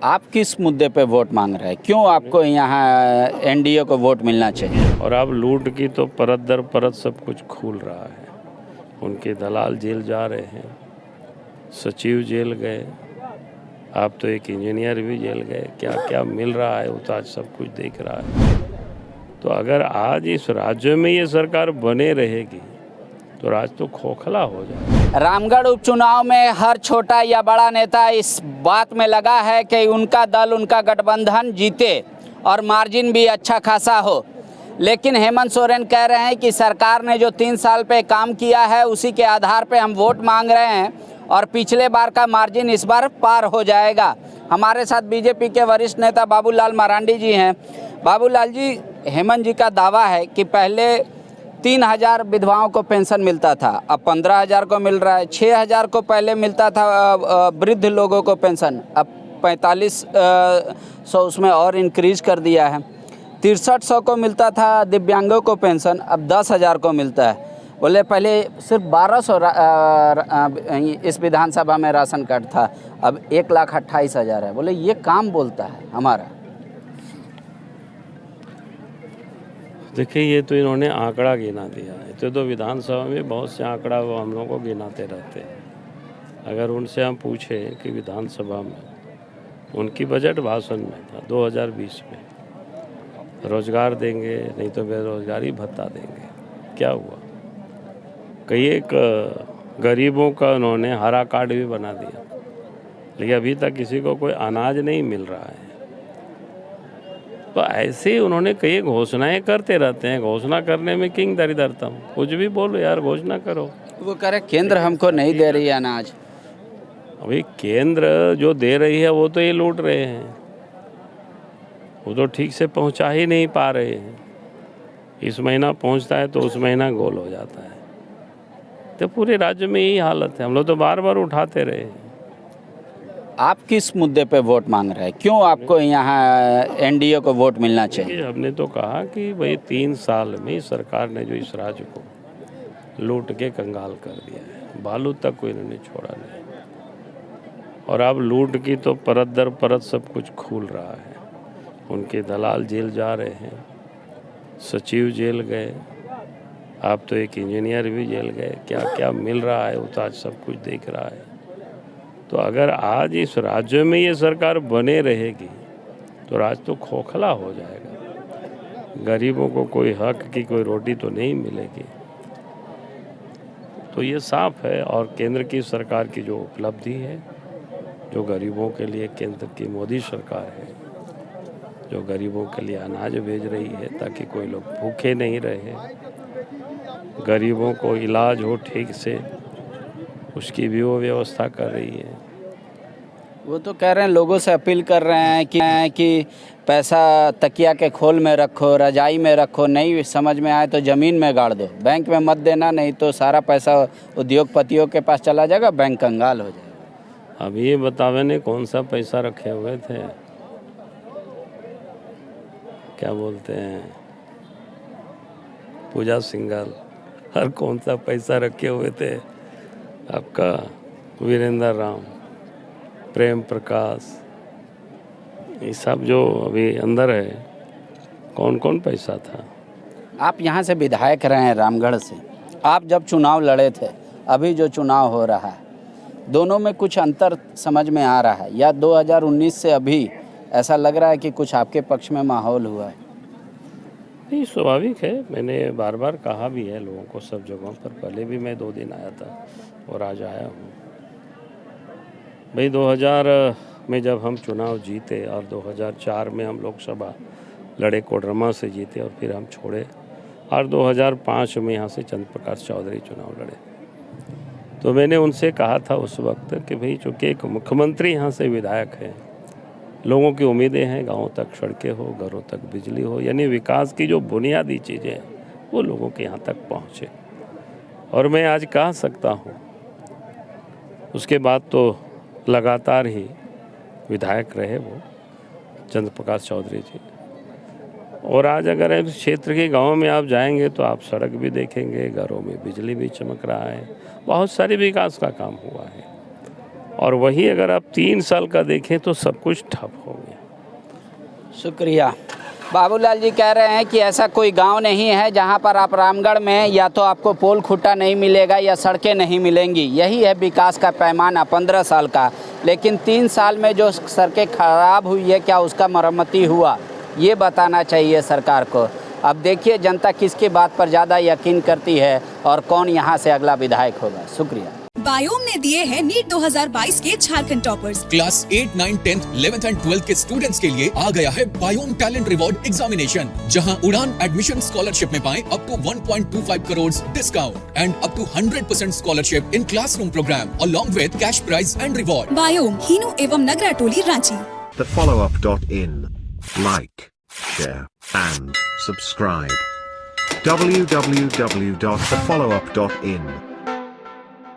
आप किस मुद्दे पे वोट मांग रहे हैं? क्यों आपको यहाँ एनडीए को वोट मिलना चाहिए? और अब लूट की तो परत दर परत सब कुछ खुल रहा है। उनके दलाल जेल जा रहे हैं, सचिव जेल गए, आप तो एक इंजीनियर भी जेल गए। क्या क्या मिल रहा है वो तो आज सब कुछ देख रहा है। तो अगर आज इस राज्य में ये सरकार बने रहेगी तो राज्य तो खोखला हो जाएगा। रामगढ़ उपचुनाव में हर छोटा या बड़ा नेता इस बात में लगा है कि उनका दल, उनका गठबंधन जीते और मार्जिन भी अच्छा खासा हो। लेकिन हेमंत सोरेन कह रहे हैं कि सरकार ने जो 3 साल पे काम किया है उसी के आधार पे हम वोट मांग रहे हैं और पिछले बार का मार्जिन इस बार पार हो जाएगा। हमारे साथ बीजेपी के वरिष्ठ नेता बाबूलाल मरांडी जी हैं। बाबूलाल जी, हेमंत जी का दावा है कि पहले 3,000 विधवाओं को पेंशन मिलता था, अब 15,000 को मिल रहा है। 6,000 को पहले मिलता था वृद्ध लोगों को पेंशन, अब 4500 उसमें और इंक्रीज कर दिया है। 6300 को मिलता था दिव्यांगों को पेंशन, अब 10,000 को मिलता है। बोले पहले सिर्फ 1200 इस विधानसभा में राशन कार्ड था, अब 1,28,000 है। बोले ये काम बोलता है हमारा। देखिए, ये तो इन्होंने आंकड़ा गिना दिया है। तो विधानसभा में बहुत से आंकड़ा वो हम लोगों को गिनाते रहते हैं। अगर उनसे हम पूछें कि विधानसभा में उनकी बजट भाषण में था 2020 में, रोजगार देंगे, नहीं तो बेरोजगारी भत्ता देंगे, क्या हुआ? कई एक गरीबों का उन्होंने हरा कार्ड भी बना दिया, लेकिन अभी तक किसी को कोई अनाज नहीं मिल रहा है। तो ऐसे ही उन्होंने कई घोषणाएं करते रहते हैं। घोषणा करने में किंग दरिद्रतम, कुछ भी बोलो यार, घोषणा करो। वो कह रहे केंद्र हमको नहीं दे रही है अनाज। अभी केंद्र जो दे रही है वो तो ये लूट रहे हैं, वो तो ठीक से पहुंचा ही नहीं पा रहे हैं। इस महीना पहुंचता है तो उस महीना गोल हो जाता है। तो पूरे राज्य में यही हालत है। हम लोग तो बार बार उठाते रहे हैं। आप किस मुद्दे पे वोट मांग रहे हैं? क्यों आपको यहाँ एनडीए को वोट मिलना चाहिए? हमने तो कहा कि भाई 3 साल में सरकार ने जो इस राज्य को लूट के कंगाल कर दिया है, बालू तक कोई इन्होंने छोड़ा नहीं। और अब लूट की तो परत दर परत सब कुछ खुल रहा है। उनके दलाल जेल जा रहे हैं, सचिव जेल गए, आप तो एक इंजीनियर भी जेल गए। क्या क्या मिल रहा है वो तो आज सब कुछ देख रहा है। तो अगर आज इस राज्य में ये सरकार बने रहेगी तो राज्य तो खोखला हो जाएगा। गरीबों को कोई हक की कोई रोटी तो नहीं मिलेगी। तो ये साफ है। और केंद्र की सरकार की जो उपलब्धि है, जो गरीबों के लिए केंद्र की मोदी सरकार है, जो गरीबों के लिए अनाज भेज रही है ताकि कोई लोग भूखे नहीं रहे, गरीबों को इलाज हो ठीक से, उसकी भी वो व्यवस्था कर रही है। वो तो कह रहे हैं, लोगों से अपील कर रहे हैं कि पैसा तकिया के खोल में रखो, रजाई में रखो, नहीं समझ में आए तो ज़मीन में गाड़ दो, बैंक में मत देना, नहीं तो सारा पैसा उद्योगपतियों के पास चला जाएगा, बैंक कंगाल हो जाएगा। अब ये बतावे ने कौन सा पैसा रखे हुए थे, क्या बोलते हैं, पूजा सिंघल, हर कौन सा पैसा रखे हुए थे आपका, वीरेंद्र राम, प्रेम प्रकाश, ये सब जो अभी अंदर है, कौन कौन पैसा था? आप यहाँ से विधायक रहे हैं रामगढ़ से, आप जब चुनाव लड़े थे, अभी जो चुनाव हो रहा है, दोनों में कुछ अंतर समझ में आ रहा है या 2019 से अभी ऐसा लग रहा है कि कुछ आपके पक्ष में माहौल हुआ है? नहीं, स्वाभाविक है। मैंने बार बार कहा भी है लोगों को सब जगहों पर। पहले भी मैं 2 दिन आया था और आज आया हूँ। भाई 2000 में जब हम चुनाव जीते और 2004 में हम लोकसभा लड़े, कोडरमा से जीते और फिर हम छोड़े, और 2005 में यहाँ से चंद्र प्रकाश चौधरी चुनाव लड़े। तो मैंने उनसे कहा था उस वक्त कि भाई चूँकि एक मुख्यमंत्री यहाँ से विधायक है, लोगों की उम्मीदें हैं गांवों तक सड़कें हो, घरों तक बिजली हो, यानी विकास की जो बुनियादी चीज़ें हैं वो लोगों के यहाँ तक पहुँचे। और मैं आज कह सकता हूँ, उसके बाद तो लगातार ही विधायक रहे वो चंद्र प्रकाश चौधरी जी। और आज अगर इस क्षेत्र के गाँव में आप जाएंगे तो आप सड़क भी देखेंगे, घरों में बिजली भी चमक रहा है, बहुत सारे विकास का काम हुआ है। और वही अगर आप 3 साल का देखें तो सब कुछ ठप हो गया। शुक्रिया। बाबूलाल जी कह रहे हैं कि ऐसा कोई गांव नहीं है जहां पर आप रामगढ़ में या तो आपको पोल खुट्टा नहीं मिलेगा या सड़कें नहीं मिलेंगी। यही है विकास का पैमाना 15 साल का। लेकिन 3 साल में जो सड़कें खराब हुई है, क्या उसका मरम्मती हुआ, ये बताना चाहिए सरकार को। अब देखिए जनता किसकी बात पर ज़्यादा यकीन करती है और कौन यहाँ से अगला विधायक होगा। शुक्रिया। बायोम ने दिए हैं नीट 2022 के Jharkhand toppers. Class 8, 9, 10, 11th and 12th के स्टूडेंट्स के लिए आ गया है बायोम टैलेंट रिवॉर्ड एग्जामिनेशन, जहां उड़ान एडमिशन स्कॉलरशिप में पाएं up to 1.25 crore discount and up to 100% scholarship in classroom program along with cash prize and reward. बायोम, हीनू एवं नगरा टोली, Ranchi. thefollowup.in. Like, share and subscribe. www.thefollowup.in